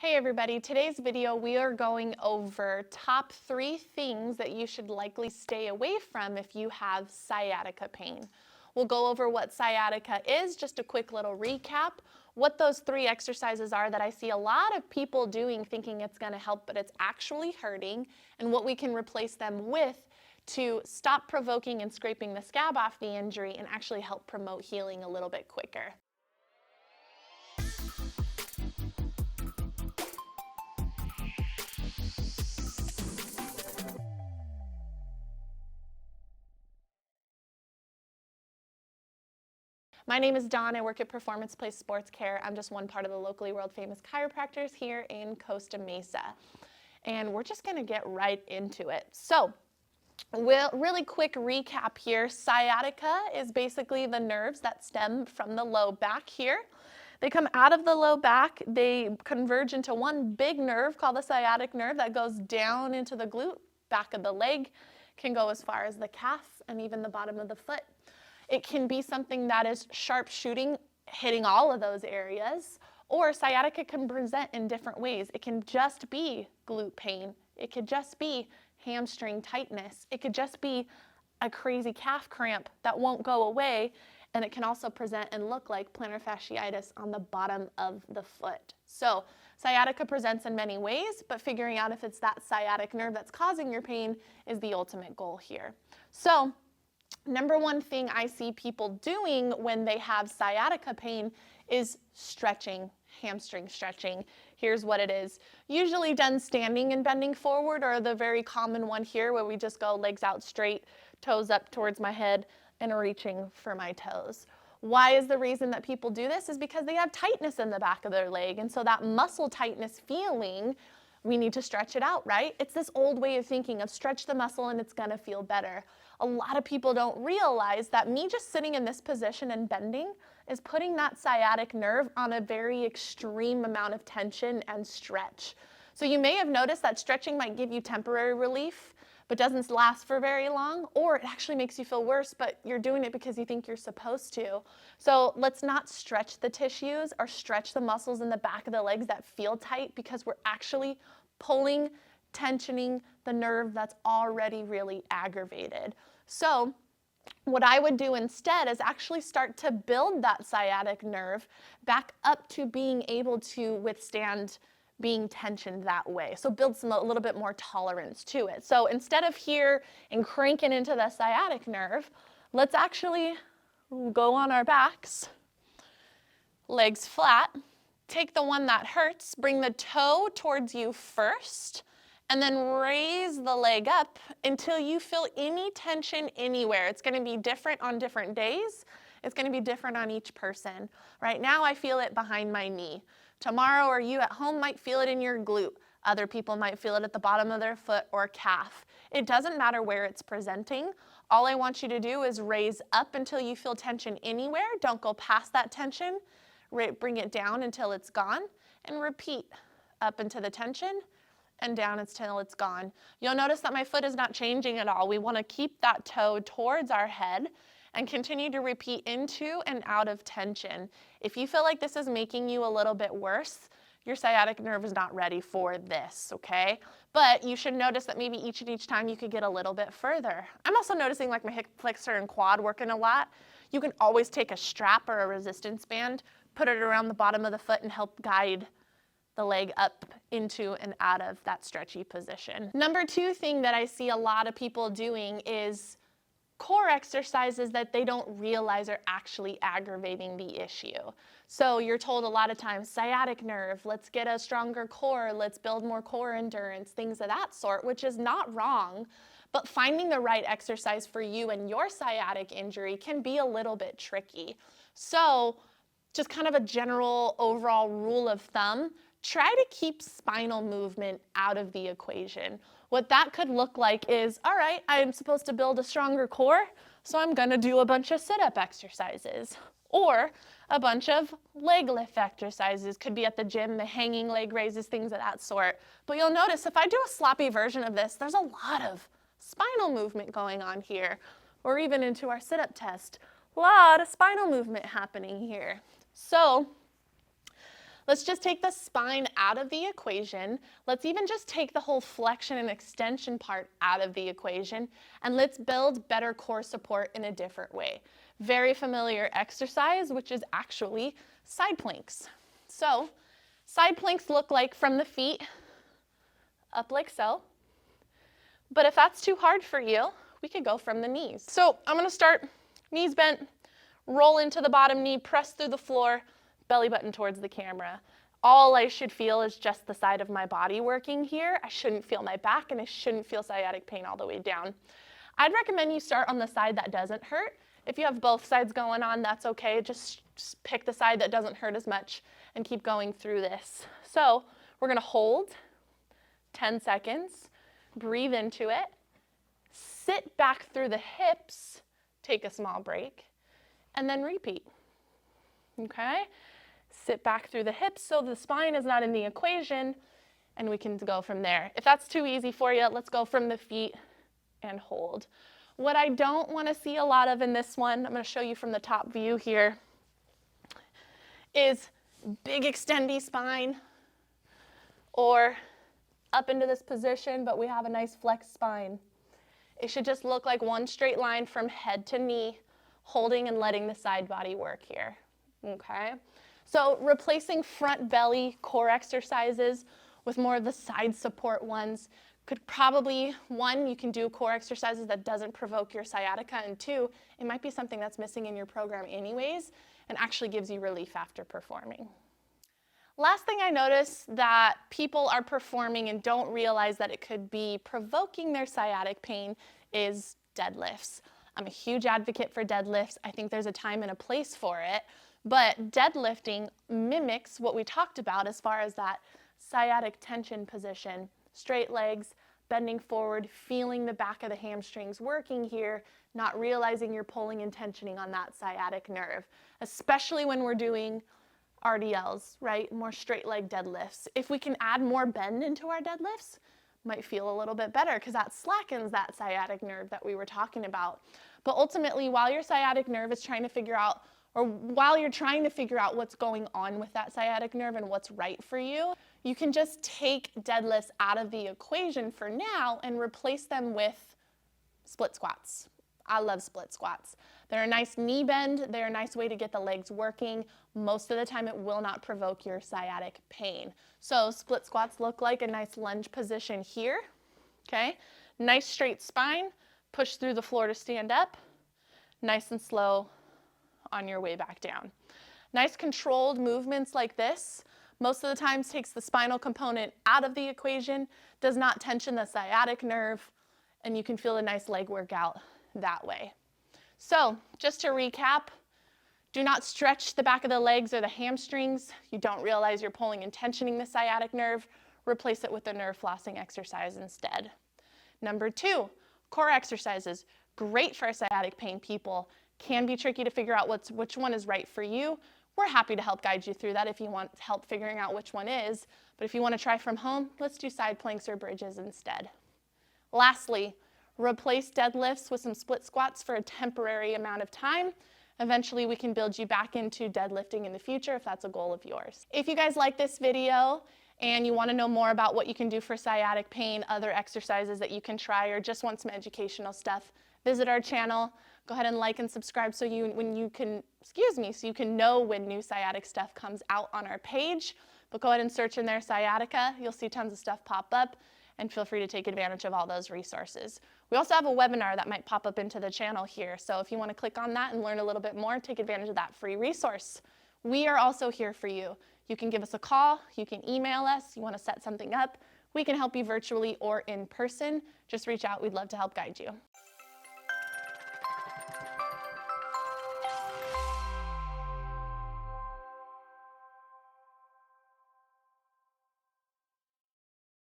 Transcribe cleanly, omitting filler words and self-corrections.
Hey everybody, today's video we are going over top 3 things that you should likely stay away from if you have sciatica pain. We'll go over what sciatica is, just a quick little recap, what those 3 exercises are that I see a lot of people doing thinking it's going to help but it's actually hurting, and what we can replace them with to stop provoking and scraping the scab off the injury and actually help promote healing a little bit quicker. My name is Dawne. I work at Performance Place Sports Care. I'm just one part of the locally world famous chiropractors here in Costa Mesa. And we're just going to get right into it. So, really quick recap here. Sciatica is basically the nerves that stem from the low back here. They come out of the low back. They converge into one big nerve called the sciatic nerve that goes down into the glute, back of the leg, can go as far as the calf and even the bottom of the foot. It can be something that is sharp shooting, hitting all of those areas, or sciatica can present in different ways. It can just be glute pain. It could just be hamstring tightness. It could just be a crazy calf cramp that won't go away, and it can also present and look like plantar fasciitis on the bottom of the foot. So sciatica presents in many ways, but figuring out if it's that sciatic nerve that's causing your pain is the ultimate goal here. So number one thing I see people doing when they have sciatica pain is stretching, hamstring stretching. Here's what it is. Usually done standing and bending forward, or the very common one here where we just go legs out straight, toes up towards my head, and reaching for my toes. Why is the reason that people do this is because they have tightness in the back of their leg, and so that muscle tightness feeling, we need to stretch it out, right? It's this old way of thinking of stretch the muscle and it's gonna feel better. A lot of people don't realize that me just sitting in this position and bending is putting that sciatic nerve on a very extreme amount of tension and stretch. So you may have noticed that stretching might give you temporary relief, but doesn't last for very long, or it actually makes you feel worse, but you're doing it because you think you're supposed to. So let's not stretch the tissues or stretch the muscles in the back of the legs that feel tight, because we're actually pulling, tensioning the nerve that's already really aggravated. So what I would do instead is actually start to build that sciatic nerve back up to being able to withstand being tensioned that way. So build a little bit more tolerance to it. So instead of here and cranking into the sciatic nerve, let's actually go on our backs, legs flat, take the one that hurts, bring the toe towards you first, and then raise the leg up until you feel any tension anywhere. It's going to be different on different days. It's going to be different on each person. Right now I feel it behind my knee. Tomorrow, or you at home might feel it in your glute. Other people might feel it at the bottom of their foot or calf. It doesn't matter where it's presenting. All I want you to do is raise up until you feel tension anywhere. Don't go past that tension. Bring it down until it's gone, and repeat up into the tension and down until it's gone. You'll notice that my foot is not changing at all. We want to keep that toe towards our head and continue to repeat into and out of tension. If you feel like this is making you a little bit worse, your sciatic nerve is not ready for this, okay? But you should notice that maybe each time you could get a little bit further. I'm also noticing like my hip flexor and quad working a lot. You can always take a strap or a resistance band, put it around the bottom of the foot, and help guide the leg up into and out of that stretchy position. Number 2 thing that I see a lot of people doing is core exercises that they don't realize are actually aggravating the issue. So you're told a lot of times, sciatic nerve, let's get a stronger core, let's build more core endurance, things of that sort, which is not wrong, but finding the right exercise for you and your sciatic injury can be a little bit tricky. So just kind of a general overall rule of thumb, try to keep spinal movement out of the equation. What that could look like is, all right, I'm supposed to build a stronger core, so I'm gonna do a bunch of sit-up exercises. Or a bunch of leg lift exercises. Could be at the gym, the hanging leg raises, things of that sort. But you'll notice if I do a sloppy version of this, there's a lot of spinal movement going on here. Or even into our sit-up test, a lot of spinal movement happening here. So Let's just take the spine out of the equation. Let's even just take the whole flexion and extension part out of the equation, and let's build better core support in a different way. Very familiar exercise, which is actually side planks. So side planks look like from the feet up like so. But if that's too hard for you, we could go from the knees. So I'm going to start knees bent, roll into the bottom knee, press through the floor, belly button towards the camera. All I should feel is just the side of my body working here. I shouldn't feel my back, and I shouldn't feel sciatic pain all the way down. I'd recommend you start on the side that doesn't hurt. If you have both sides going on, that's okay. Just pick the side that doesn't hurt as much and keep going through this. So we're going to hold 10 seconds, breathe into it, sit back through the hips, take a small break, and then repeat. Okay? Sit back through the hips so the spine is not in the equation, and we can go from there. If that's too easy for you, let's go from the feet and hold. What I don't want to see a lot of in this one, I'm going to show you from the top view here, is big extendy spine, or up into this position, but we have a nice flexed spine. It should just look like one straight line from head to knee, holding and letting the side body work here. Okay? So replacing front belly core exercises with more of the side support ones could probably, one, you can do core exercises that doesn't provoke your sciatica, and two, it might be something that's missing in your program anyways and actually gives you relief after performing. Last thing I noticed that people are performing and don't realize that it could be provoking their sciatic pain is deadlifts. I'm a huge advocate for deadlifts. I think there's a time and a place for it, but deadlifting mimics what we talked about as far as that sciatic tension position. Straight legs, bending forward, feeling the back of the hamstrings working here, not realizing you're pulling and tensioning on that sciatic nerve, especially when we're doing RDLs, right? More straight leg deadlifts. If we can add more bend into our deadlifts, might feel a little bit better because that slackens that sciatic nerve that we were talking about. But ultimately, while your sciatic nerve is trying to figure out, or while you're trying to figure out what's going on with that sciatic nerve and what's right for you, you can just take deadlifts out of the equation for now and replace them with split squats. I love split squats. They're a nice knee bend. They're a nice way to get the legs working. Most of the time, it will not provoke your sciatic pain. So split squats look like a nice lunge position here, okay? Nice straight spine. Push through the floor to stand up. Nice and slow on your way back down. Nice controlled movements like this. Most of the times takes the spinal component out of the equation, does not tension the sciatic nerve, and you can feel a nice leg workout that way. So just to recap, do not stretch the back of the legs or the hamstrings. You don't realize you're pulling and tensioning the sciatic nerve. Replace it with a nerve flossing exercise instead. Number 2, core exercises. Great for sciatic pain people. Can be tricky to figure out which one is right for you. We're happy to help guide you through that if you want help figuring out which one is. But if you want to try from home, let's do side planks or bridges instead. Lastly, replace deadlifts with some split squats for a temporary amount of time. Eventually, we can build you back into deadlifting in the future if that's a goal of yours. If you guys like this video and you want to know more about what you can do for sciatic pain, other exercises that you can try, or just want some educational stuff, visit our channel. Go ahead and like and subscribe so you can know when new sciatic stuff comes out on our page. But go ahead and search in there sciatica. You'll see tons of stuff pop up, and feel free to take advantage of all those resources. We also have a webinar that might pop up into the channel here. So if you want to click on that and learn a little bit more, take advantage of that free resource. We are also here for you. You can give us a call. You can email us. You want to set something up. We can help you virtually or in person. Just reach out. We'd love to help guide you.